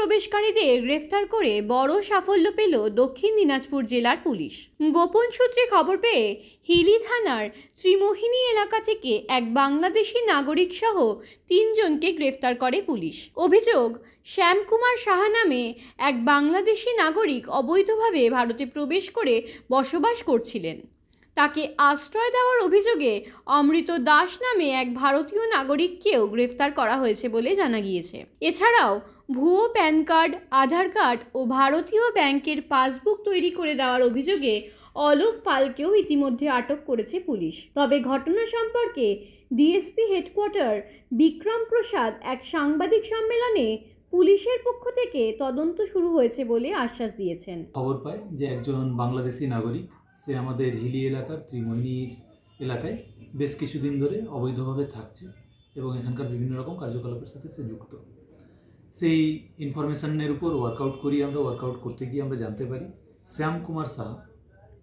প্রবেশকারীদের গ্রেফতার করে বড় সাফল্য পেল দক্ষিণ দিনাজপুর জেলার পুলিশ। গোপন সূত্রে খবর পেয়ে হিলি থানার ত্রিমোহিনী এলাকা থেকে এক বাংলাদেশি নাগরিক সহ 3 জনকে গ্রেফতার করে পুলিশ। অভিযোগ, শ্যামকুমার সাহা নামে এক বাংলাদেশি নাগরিক অবৈধভাবে ভারতে প্রবেশ করে বসবাস করছিলেন। তাকে আশ্রয় দেওয়ার অভিযোগে অমৃত দাস নামে এক ভারতীয় নাগরিককেও গ্রেফতার করা হয়েছে বলে জানা গিয়েছে। এছাড়াও ভুয়ো প্যান কার্ড, আধার কার্ড ও ভারতীয় ব্যাংকের পাসবুক তৈরি করে দেওয়ার অভিযোগে অলোক পালকেও ইতিমধ্যে আটক করেছে পুলিশ। তবে ঘটনা সম্পর্কে ডিএসপি হেডকোয়ার্টার বিক্রম প্রসাদ এক সাংবাদিক সম্মেলনে পুলিশের পক্ষ থেকে তদন্ত শুরু হয়েছে বলে আশ্বাস দিয়েছেন। খবর পাই যে একজন বাংলাদেশি নাগরিক, সে আমাদের হিলি এলাকার ত্রিমোহিনীর এলাকায় বেশ কিছুদিন ধরে অবৈধভাবে থাকছে এবং এখানকার বিভিন্ন রকম কার্যকলাপের সাথে সে যুক্ত। সেই ইনফরমেশনের উপর ওয়ার্কআউট করতে গিয়ে আমরা জানতে পারি শ্যামকুমার সাহা,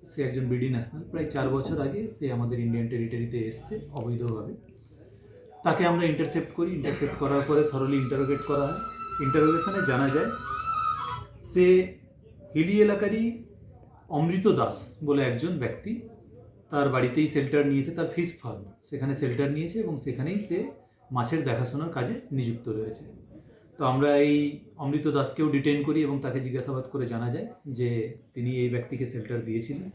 সে একজন বিডি ন্যাশনাল। প্রায় 4 বছর আগে সে আমাদের ইন্ডিয়ান টেরিটরিতে এসছে অবৈধভাবে। তাকে আমরা ইন্টারসেপ্ট করার পরে থরলি ইন্টারোগেট করা হয়। ইন্টারোগেশনে জানা যায় সে হিলি এলাকারই অমৃত দাস বলে একজন ব্যক্তি, তার বাড়িতেই শেল্টার নিয়েছে, তার ফিশ ফার্ম, সেখানে শেল্টার নিয়েছে এবং সেখানেই সে মাছের দেখাশোনার কাজে নিযুক্ত রয়েছে। তো আমরা এই অমৃত দাসকেও ডিটেইন করি এবং তাকে জিজ্ঞাসাবাদ করে জানা যায় যে তিনি এই ব্যক্তিকে শেল্টার দিয়েছিলেন।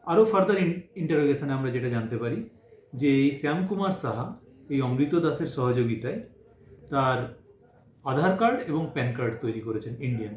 আরও ফার্দার ইন্টারোগেশনে আমরা যেটা জানতে পারি যে এই শ্যামকুমার সাহা এই অমৃত দাসের সহযোগিতায় তার আধার কার্ড এবং প্যান কার্ড তৈরি করেছেন ইন্ডিয়ান।